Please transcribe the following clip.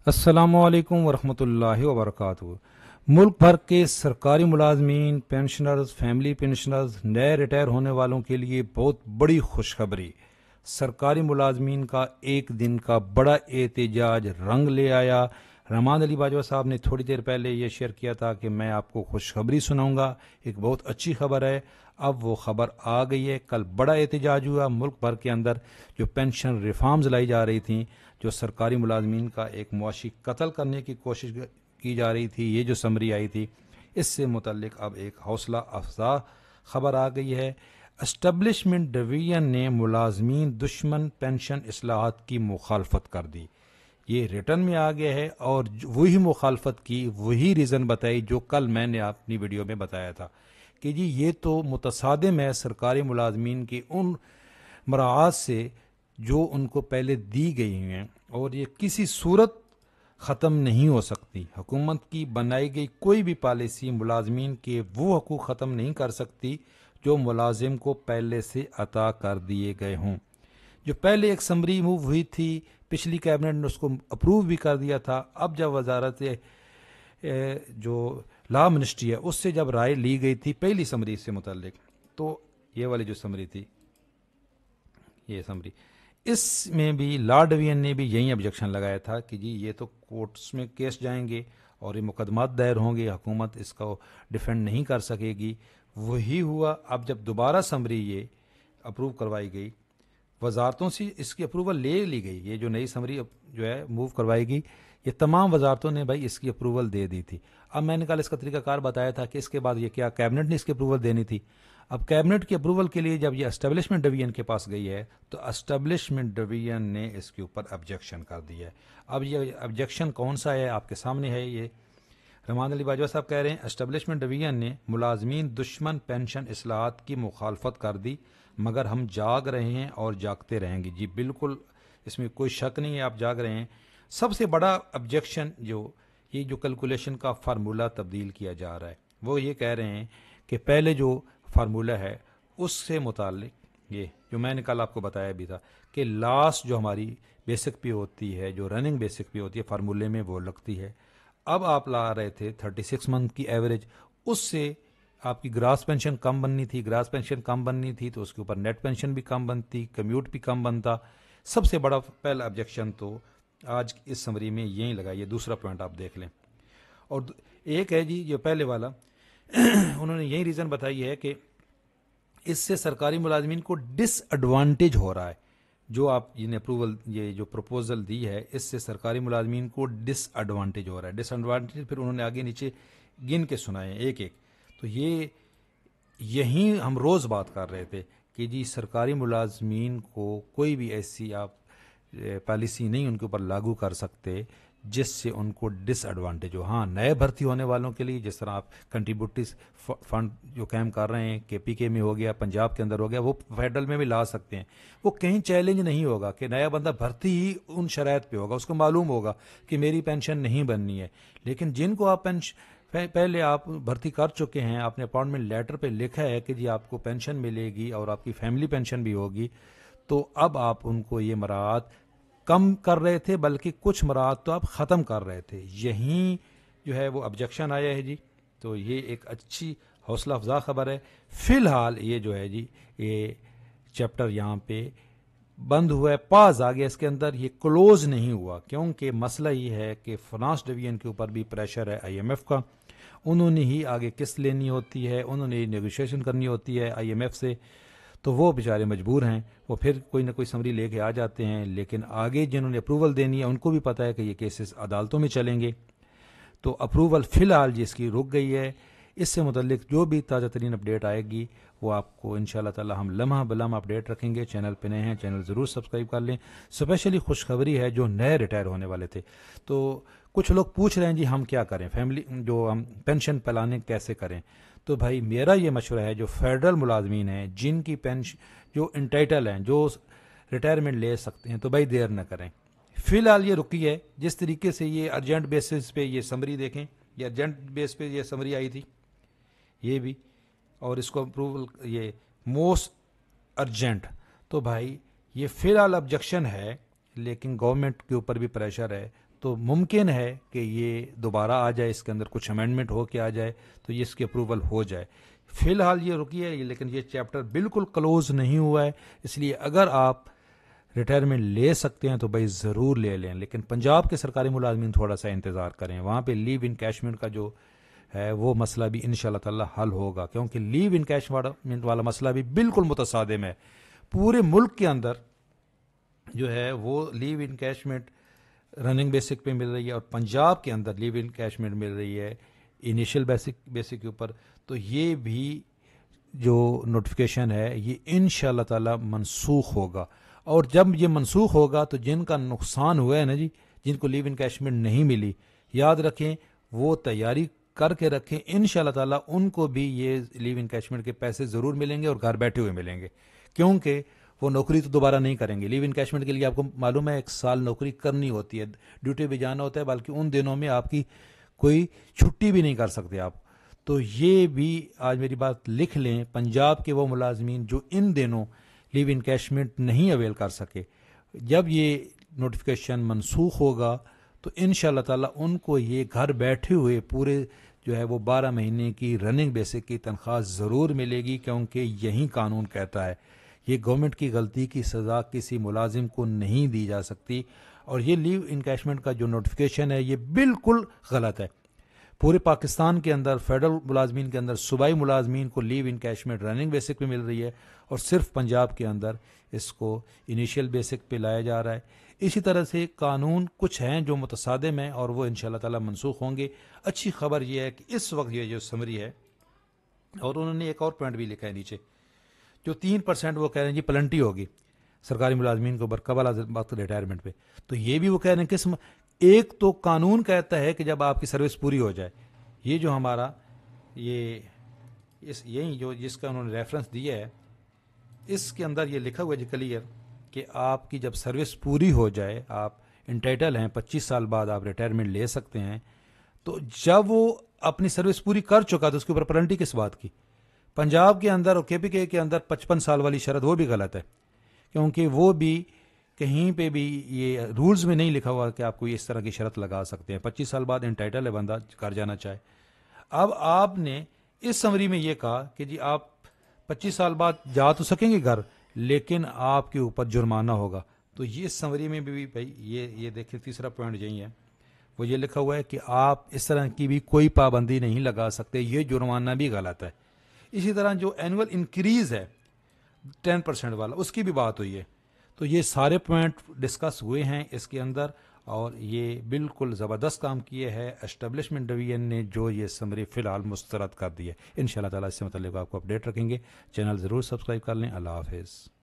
السلام علیکم ورحمۃ اللہ وبرکاتہ۔ ملک بھر کے سرکاری ملازمین، پینشنرز، فیملی پینشنرز، نئے ریٹائر ہونے والوں کے لیے بہت بڑی خوشخبری۔ سرکاری ملازمین کا ایک دن کا بڑا احتجاج رنگ لے آیا۔ رحمان علی باجوہ صاحب نے تھوڑی دیر پہلے یہ شیئر کیا تھا کہ میں آپ کو خوشخبری سناؤں گا، ایک بہت اچھی خبر ہے۔ اب وہ خبر آ گئی ہے۔ کل بڑا احتجاج ہوا ملک بھر کے اندر، جو پینشن ریفارمز لائی جا رہی تھیں، جو سرکاری ملازمین کا ایک معاشی قتل کرنے کی کوشش کی جا رہی تھی، یہ جو سمری آئی تھی، اس سے متعلق اب ایک حوصلہ افزا خبر آ گئی ہے۔ اسٹیبلشمنٹ ڈویژن نے ملازمین دشمن پینشن اصلاحات کی مخالفت کر دی۔ یہ ریٹرن میں آ گیا ہے اور وہی مخالفت کی، وہی ریزن بتائی جو کل میں نے اپنی ویڈیو میں بتایا تھا کہ جی یہ تو متصادم ہے سرکاری ملازمین کی ان مراعات سے جو ان کو پہلے دی گئی ہیں، اور یہ کسی صورت ختم نہیں ہو سکتی۔ حکومت کی بنائی گئی کوئی بھی پالیسی ملازمین کے وہ حقوق ختم نہیں کر سکتی جو ملازم کو پہلے سے عطا کر دیے گئے ہوں۔ جو پہلے ایک سمری موو ہوئی تھی، پچھلی کیبنٹ نے اس کو اپروو بھی کر دیا تھا، اب جب وزارت جو لا منسٹری ہے اس سے جب رائے لی گئی تھی پہلی سمری سے متعلق، تو یہ والی جو سمری تھی، یہ سمری، اس میں بھی لا ڈویژن نے بھی یہی آبجیکشن لگایا تھا کہ جی یہ تو کورٹس میں کیس جائیں گے اور یہ مقدمات دائر ہوں گے، حکومت اس کو ڈیفینڈ نہیں کر سکے گی۔ وہی ہوا۔ اب جب دوبارہ سمری یہ اپروو کروائی گئی، وزارتوں سے اس کی اپروول لے لی گئی، یہ جو نئی سمری جو ہے موو کروائی گئی، یہ تمام وزارتوں نے بھائی اس کی اپروول دے دی تھی۔ اب میں نے کل اس کا طریقہ کار بتایا تھا کہ اس کے بعد یہ کیا کیبنٹ نے اس کی اپروول دینی تھی۔ اب کیبنٹ کی اپروول کے لیے جب یہ اسٹیبلشمنٹ ڈویژن کے پاس گئی ہے تو اسٹیبلشمنٹ ڈویژن نے اس کے اوپر آبجیکشن کر دی ہے۔ اب یہ آبجیکشن کون سا ہے آپ کے سامنے ہے۔ یہ رحمان علی باجوہ صاحب کہہ رہے ہیں اسٹیبلشمنٹ ڈویژن نے ملازمین دشمن پینشن اصلاحات کی مخالفت کر دی، مگر ہم جاگ رہے ہیں اور جاگتے رہیں گے۔ جی بالکل، اس میں کوئی شک نہیں ہے، آپ جاگ رہے ہیں۔ سب سے بڑا آبجیکشن یہ جو کیلکولیشن کا فارمولہ تبدیل کیا جا رہا ہے، وہ یہ کہہ رہے ہیں کہ پہلے جو فارمولہ ہے اس سے متعلق، یہ جو میں نے کل آپ کو بتایا بھی تھا کہ لاسٹ جو ہماری بیسک پے ہوتی ہے، جو رننگ بیسک پے ہوتی ہے فارمولے میں وہ لگتی ہے۔ اب آپ لا رہے تھے 36 منتھ کی ایوریج، اس سے آپ کی گراس پینشن کم بننی تھی، گراس پینشن کم بننی تھی تو اس کے اوپر نیٹ پینشن بھی کم بنتی، کمیوٹ بھی کم بنتا۔ سب سے بڑا پہلا آبجیکشن تو آج اس سمری میں یہی لگا۔ یہ دوسرا پوائنٹ آپ دیکھ لیں۔ اور ایک ہے جی جو پہلے والا انہوں نے یہی ریزن بتائی ہے کہ اس سے سرکاری ملازمین کو ڈس ایڈوانٹیج ہو رہا ہے۔ جو آپ جنہیں اپروول یہ جو پروپوزل دی ہے، اس سے سرکاری ملازمین کو ڈس ایڈوانٹیج ہو رہا ہے۔ ڈس ایڈوانٹیج پھر انہوں نے آگے نیچے گن کے سنائے ایک ایک۔ تو یہی ہم روز بات کر رہے تھے کہ جی سرکاری ملازمین کو کوئی بھی ایسی آپ پالیسی نہیں ان کے اوپر لاگو کر سکتے جس سے ان کو ڈس ایڈوانٹیج ہو۔ ہاں، نئے بھرتی ہونے والوں کے لیے جس طرح آپ کنٹریبیوٹیز فنڈ جو قائم کر رہے ہیں، کے پی کے میں ہو گیا، پنجاب کے اندر ہو گیا، وہ فیڈرل میں بھی لا سکتے ہیں۔ وہ کہیں چیلنج نہیں ہوگا کہ نیا بندہ بھرتی ہی ان شرائط پہ ہوگا، اس کو معلوم ہوگا کہ میری پینشن نہیں بننی ہے۔ لیکن جن کو آپ پہلے آپ بھرتی کر چکے ہیں، آپ نے اپائنٹمنٹ لیٹر پہ لکھا ہے کہ جی آپ کو پینشن ملے گی اور آپ کی فیملی پینشن بھی ہوگی، تو اب آپ ان کو یہ مراعات کم کر رہے تھے، بلکہ کچھ مراعات تو آپ ختم کر رہے تھے۔ یہیں جو ہے وہ آبجیکشن آیا ہے جی۔ تو یہ ایک اچھی حوصلہ افزا خبر ہے۔ فی الحال یہ جو ہے جی یہ چیپٹر یہاں پہ بند ہوا ہے، پاز آ گیا اس کے اندر، یہ کلوز نہیں ہوا، کیونکہ مسئلہ یہ ہے کہ فنانس ڈویژن کے اوپر بھی پریشر ہے آئی ایم ایف کا۔ انہوں نے ہی آگے قسط لینی ہوتی ہے، انہوں نے نیگوشیشن کرنی ہوتی ہے آئی ایم ایف سے، تو وہ بیچارے مجبور ہیں، وہ پھر کوئی نہ کوئی سمری لے کے آ جاتے ہیں۔ لیکن آگے جنہوں نے اپروول دینی ہے ان کو بھی پتہ ہے کہ یہ کیسز عدالتوں میں چلیں گے، تو اپروول فی الحال جس کی رک گئی ہے۔ اس سے متعلق جو بھی تازہ ترین اپڈیٹ آئے گی وہ آپ کو انشاءاللہ تعالی ہم لمحہ بلمحہ اپڈیٹ رکھیں گے۔ چینل پہ نئے ہیں، چینل ضرور سبسکرائب کر لیں۔ اسپیشلی خوشخبری ہے جو نئے ریٹائر ہونے والے تھے، تو کچھ لوگ پوچھ رہے ہیں جی ہم کیا کریں، فیملی جو ہم پینشن پلاننگ کیسے کریں۔ تو بھائی میرا یہ مشورہ ہے جو فیڈرل ملازمین ہیں، جن کی پینشن جو انٹائٹل ہیں، جو ریٹائرمنٹ لے سکتے ہیں، تو بھائی دیر نہ کریں۔ فی الحال یہ رکی ہے جس طریقے سے یہ ارجنٹ بیسس پہ یہ سمری دیکھیں، یہ ارجنٹ بیس پہ یہ سمری آئی تھی، یہ بھی، اور اس کو اپروول یہ موسٹ ارجنٹ، تو بھائی یہ فی الحال آبجیکشن ہے، لیکن گورنمنٹ کے اوپر بھی پریشر ہے، تو ممکن ہے کہ یہ دوبارہ آ جائے، اس کے اندر کچھ امینڈمنٹ ہو کے آ جائے تو یہ اس کی اپروول ہو جائے. فی الحال یہ رکی ہے، لیکن یہ چیپٹر بالکل کلوز نہیں ہوا ہے. اس لیے اگر آپ ریٹائرمنٹ لے سکتے ہیں تو بھائی ضرور لے لیں، لیکن پنجاب کے سرکاری ملازمین تھوڑا سا انتظار کریں. وہاں پہ لیو انکیشمنٹ کا جو ہے وہ مسئلہ بھی انشاءاللہ تعالی حل ہوگا، کیونکہ لیو انکیشمنٹ والا مسئلہ بھی بالکل متصادم ہے. پورے ملک کے اندر جو ہے وہ لیو انکیشمنٹ رننگ بیسک پہ مل رہی ہے، اور پنجاب کے اندر لیو انکیشمنٹ مل رہی ہے انیشیل بیسک کے اوپر. تو یہ بھی جو نوٹیفیکیشن ہے یہ انشاءاللہ تعالی منسوخ ہوگا، اور جب یہ منسوخ ہوگا تو جن کا نقصان ہوا ہے نا جی، جن کو لیو انکیشمنٹ نہیں ملی، یاد رکھیں وہ تیاری کر کے رکھیں، انشاءاللہ تعالی ان کو بھی یہ لیو انکیشمنٹ کے پیسے ضرور ملیں گے، اور گھر بیٹھے ہوئے ملیں گے، کیونکہ وہ نوکری تو دوبارہ نہیں کریں گے. لیو انکیشمنٹ کے لیے آپ کو معلوم ہے 1 سال نوکری کرنی ہوتی ہے، ڈیوٹی بھی جانا ہوتا ہے، بلکہ ان دنوں میں آپ کی کوئی چھٹی بھی نہیں کر سکتے آپ. تو یہ بھی آج میری بات لکھ لیں، پنجاب کے وہ ملازمین جو ان دنوں لیو انکیشمنٹ نہیں اویل کر سکے، جب یہ نوٹیفیکیشن منسوخ ہوگا تو انشاءاللہ تعالی ان کو یہ گھر بیٹھے ہوئے پورے جو ہے وہ 12 مہینے کی رننگ بیسک کی تنخواہ ضرور ملے گی، کیونکہ یہی قانون کہتا ہے. یہ گورنمنٹ کی غلطی کی سزا کسی ملازم کو نہیں دی جا سکتی، اور یہ لیو انکیشمنٹ کا جو نوٹیفیکیشن ہے یہ بالکل غلط ہے. پورے پاکستان کے اندر فیڈرل ملازمین کے اندر صوبائی ملازمین کو لیو انکیشمنٹ رننگ بیسک پہ مل رہی ہے، اور صرف پنجاب کے اندر اس کو انیشیل بیسک پہ لایا جا رہا ہے. اسی طرح سے قانون کچھ ہیں جو متصادم ہیں، اور وہ انشاءاللہ تعالی منسوخ ہوں گے. اچھی خبر یہ ہے کہ اس وقت یہ جو سمری ہے، اور انہوں نے ایک اور پوائنٹ بھی لکھا ہے نیچے، جو 3% وہ کہہ رہے ہیں جی پلنٹی ہوگی سرکاری ملازمین کو قبل وقت ریٹائرمنٹ پہ. تو یہ بھی وہ کہہ رہے ہیں قسم ایک تو قانون کہتا ہے کہ جب آپ کی سروس پوری ہو جائے، یہ جو ہمارا یہی جو جس کا انہوں نے ریفرنس دیا ہے اس کے اندر یہ لکھا ہوا ہے جی کلیئر کہ آپ کی جب سروس پوری ہو جائے، آپ انٹائٹل ہیں، 25 سال بعد آپ ریٹائرمنٹ لے سکتے ہیں. تو جب وہ اپنی سروس پوری کر چکا تو اس کے اوپر پلنٹی کس بات کی؟ پنجاب کے اندر اور KPK کے اندر 55 سال والی شرط وہ بھی غلط ہے، کیونکہ وہ بھی کہیں پہ بھی یہ رولز میں نہیں لکھا ہوا کہ آپ کوئی اس طرح کی شرط لگا سکتے ہیں. 25 سال بعد انٹائٹل ہے بندہ کر جانا چاہے. اب آپ نے اس سمری میں یہ کہا کہ جی آپ 25 سال بعد جا تو سکیں گے گھر، لیکن آپ کے اوپر جرمانہ ہوگا. تو یہ سمری میں بھی بھائی یہ دیکھیں تیسرا پوائنٹ یہی ہے، وہ یہ لکھا ہوا ہے کہ آپ اس طرح کی بھی کوئی پابندی نہیں لگا سکتے، یہ جرمانہ بھی غلط ہے. اسی طرح جو اینول انکریز ہے 10% والا، اس کی بھی بات ہوئی ہے. تو یہ سارے پوائنٹ ڈسکس ہوئے ہیں اس کے اندر، اور یہ بالکل زبردست کام کیے ہے اسٹیبلشمنٹ ڈویژن نے جو یہ سمری فی الحال مسترد کر دی ہے. انشاءاللہ تعالی اس سے متعلق آپ کو اپڈیٹ رکھیں گے. چینل ضرور سبسکرائب کر لیں. اللہ حافظ.